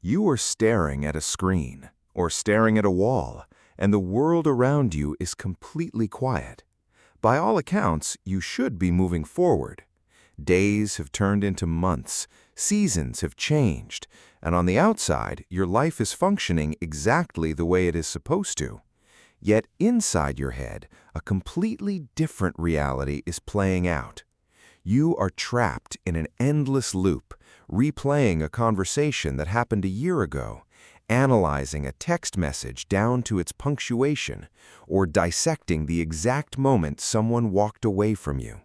You are staring at a screen or staring at a wall, and the world around you is completely quiet. By all accounts, you should be moving forward. Days have turned into months, seasons have changed, and on the outside, your life is functioning exactly the way it is supposed to. Yet inside your head, a completely different reality is playing out. You are trapped in an endless loop, replaying a conversation that happened a year ago, analyzing a text message down to its punctuation, or dissecting the exact moment someone walked away from you.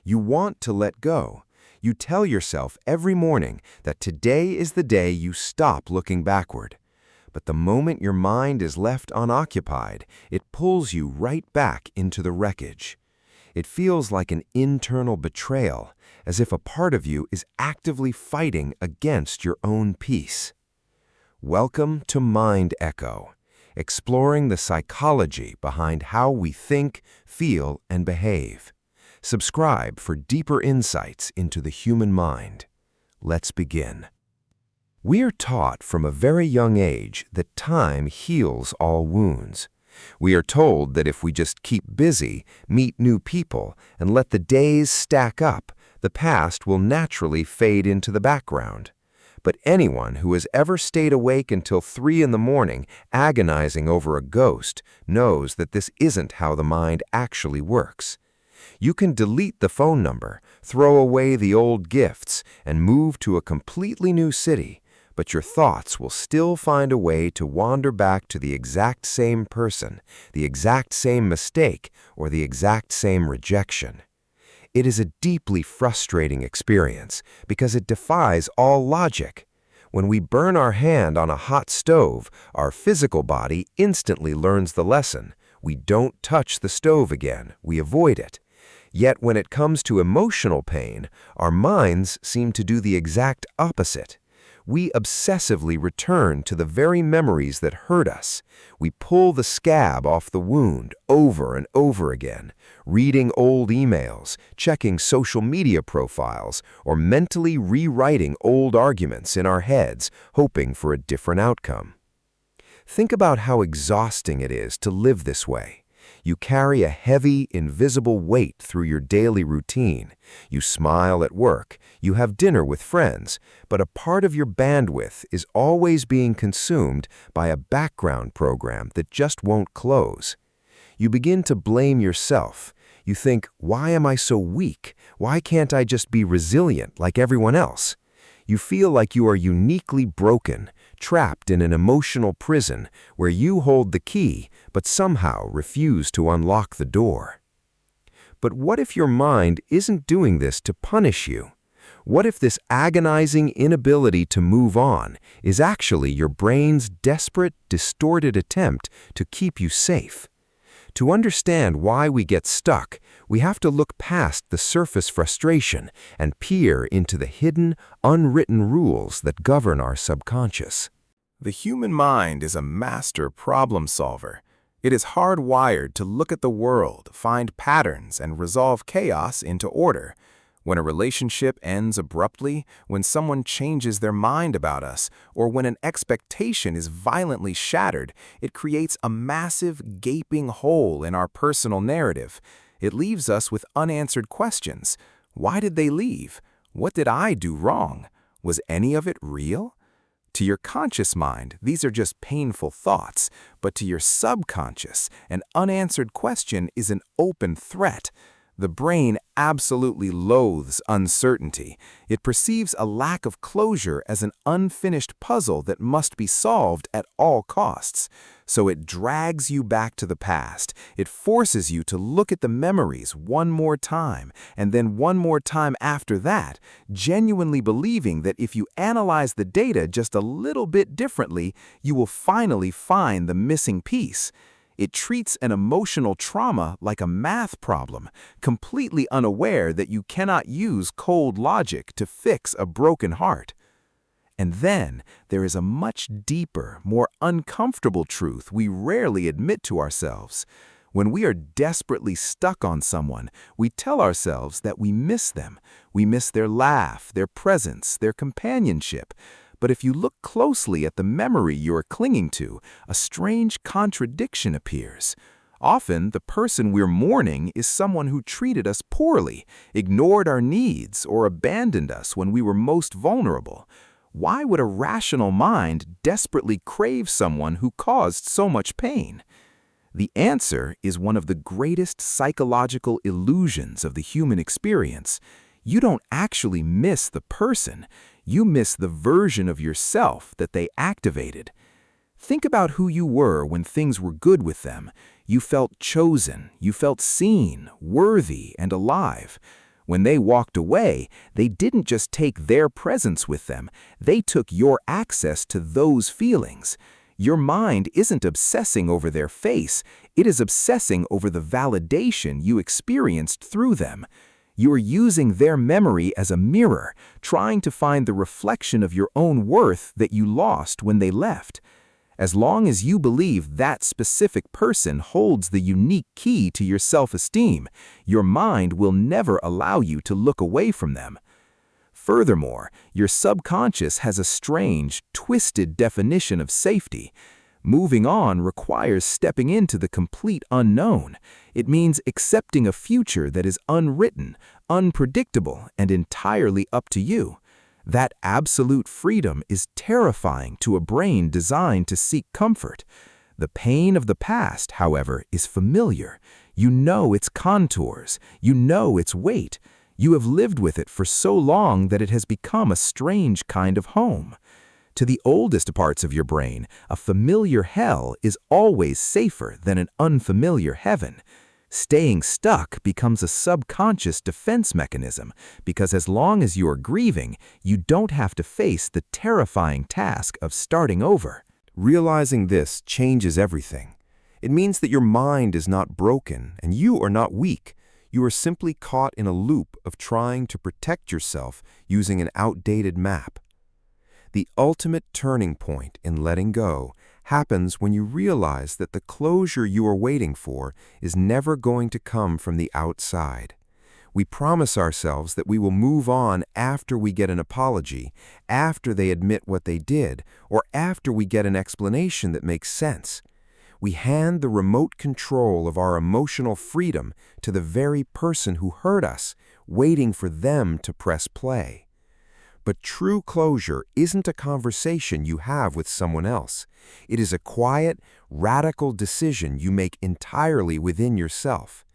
You want to let go. You tell yourself every morning that today is the day you stop looking backward. But the moment your mind is left unoccupied, it pulls you right back into the wreckage. It feels like an internal betrayal, as if a part of you is actively fighting against your own peace. Welcome to Mind Echo, exploring the psychology behind how we think, feel, and behave. Subscribe for deeper insights into the human mind. Let's begin. We are taught from a very young age that time heals all wounds. We are told that if we just keep busy, meet new people, and let the days stack up, the past will naturally fade into the background. But anyone who has ever stayed awake until 3 in the morning agonizing over a ghost knows that this isn't how the mind actually works. You can delete the phone number, throw away the old gifts, and move to a completely new city, but your thoughts will still find a way to wander back to the exact same person, the exact same mistake, or the exact same rejection. It is a deeply frustrating experience because it defies all logic. When we burn our hand on a hot stove, our physical body instantly learns the lesson. We don't touch the stove again, we avoid it. Yet when it comes to emotional pain, our minds seem to do the exact opposite. We obsessively return to the very memories that hurt us. We pull the scab off the wound over and over again, reading old emails, checking social media profiles, or mentally rewriting old arguments in our heads, hoping for a different outcome. Think about how exhausting it is to live this way. You carry a heavy, invisible weight through your daily routine. You smile at work, you have dinner with friends, but a part of your bandwidth is always being consumed by a background program that just won't close. You begin to blame yourself. You think, why am I so weak? Why can't I just be resilient like everyone else? You feel like you are uniquely broken, trapped in an emotional prison where you hold the key but somehow refuse to unlock the door. But what if your mind isn't doing this to punish you? What if this agonizing inability to move on is actually your brain's desperate, distorted attempt to keep you safe? To understand why we get stuck, we have to look past the surface frustration and peer into the hidden, unwritten rules that govern our subconscious. The human mind is a master problem solver. It is hardwired to look at the world, find patterns, and resolve chaos into order. When a relationship ends abruptly, when someone changes their mind about us, or when an expectation is violently shattered, it creates a massive, gaping hole in our personal narrative. It leaves us with unanswered questions. Why did they leave? What did I do wrong? Was any of it real? To your conscious mind, these are just painful thoughts, but to your subconscious, an unanswered question is an open threat. The brain absolutely loathes uncertainty. It perceives a lack of closure as an unfinished puzzle that must be solved at all costs. So it drags you back to the past. It forces you to look at the memories one more time, and then one more time after that, genuinely believing that if you analyze the data just a little bit differently, you will finally find the missing piece. It treats an emotional trauma like a math problem, completely unaware that you cannot use cold logic to fix a broken heart. And then there is a much deeper, more uncomfortable truth we rarely admit to ourselves. When we are desperately stuck on someone, we tell ourselves that we miss them. We miss their laugh, their presence, their companionship. But if you look closely at the memory you're clinging to, a strange contradiction appears. Often, the person we're mourning is someone who treated us poorly, ignored our needs, or abandoned us when we were most vulnerable. Why would a rational mind desperately crave someone who caused so much pain? The answer is one of the greatest psychological illusions of the human experience. You don't actually miss the person, you miss the version of yourself that they activated. Think about who you were when things were good with them. You felt chosen, you felt seen, worthy, and alive. When they walked away, they didn't just take their presence with them, they took your access to those feelings. Your mind isn't obsessing over their face, it is obsessing over the validation you experienced through them. You are using their memory as a mirror, trying to find the reflection of your own worth that you lost when they left. As long as you believe that specific person holds the unique key to your self-esteem, your mind will never allow you to look away from them. Furthermore, your subconscious has a strange, twisted definition of safety. Moving on requires stepping into the complete unknown. It means accepting a future that is unwritten, unpredictable, and entirely up to you. That absolute freedom is terrifying to a brain designed to seek comfort. The pain of the past, however, is familiar. You know its contours. You know its weight. You have lived with it for so long that it has become a strange kind of home. To the oldest parts of your brain, a familiar hell is always safer than an unfamiliar heaven. Staying stuck becomes a subconscious defense mechanism because as long as you are grieving, you don't have to face the terrifying task of starting over. Realizing this changes everything. It means that your mind is not broken and you are not weak. You are simply caught in a loop of trying to protect yourself using an outdated map. The ultimate turning point in letting go happens when you realize that the closure you are waiting for is never going to come from the outside. We promise ourselves that we will move on after we get an apology, after they admit what they did, or after we get an explanation that makes sense. We hand the remote control of our emotional freedom to the very person who hurt us, waiting for them to press play. But true closure isn't a conversation you have with someone else. It is a quiet, radical decision you make entirely within yourself.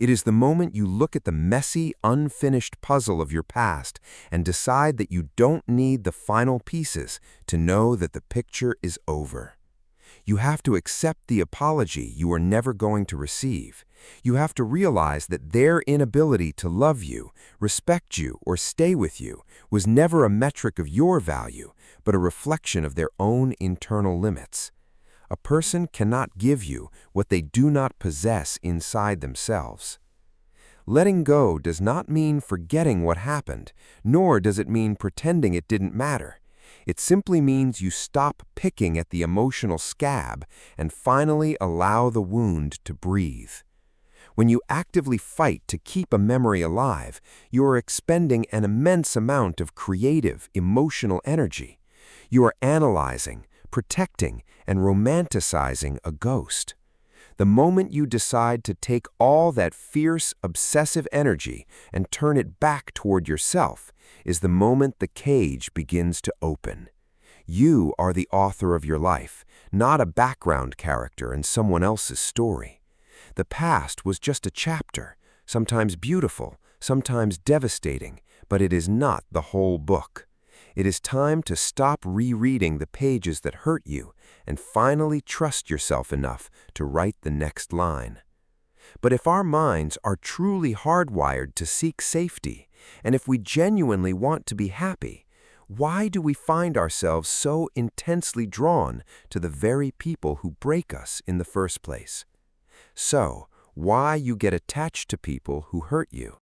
It is the moment you look at the messy, unfinished puzzle of your past and decide that you don't need the final pieces to know that the picture is over. You have to accept the apology you are never going to receive. You have to realize that their inability to love you, respect you, or stay with you was never a metric of your value, but a reflection of their own internal limits. A person cannot give you what they do not possess inside themselves. Letting go does not mean forgetting what happened, nor does it mean pretending it didn't matter. It simply means you stop picking at the emotional scab and finally allow the wound to breathe. When you actively fight to keep a memory alive, you are expending an immense amount of creative, emotional energy. You are analyzing, protecting, and romanticizing a ghost. The moment you decide to take all that fierce, obsessive energy and turn it back toward yourself is the moment the cage begins to open. You are the author of your life, not a background character in someone else's story. The past was just a chapter, sometimes beautiful, sometimes devastating, but it is not the whole book. It is time to stop rereading the pages that hurt you and finally trust yourself enough to write the next line. But if our minds are truly hardwired to seek safety, and if we genuinely want to be happy, why do we find ourselves so intensely drawn to the very people who break us in the first place? So, why you get attached to people who hurt you?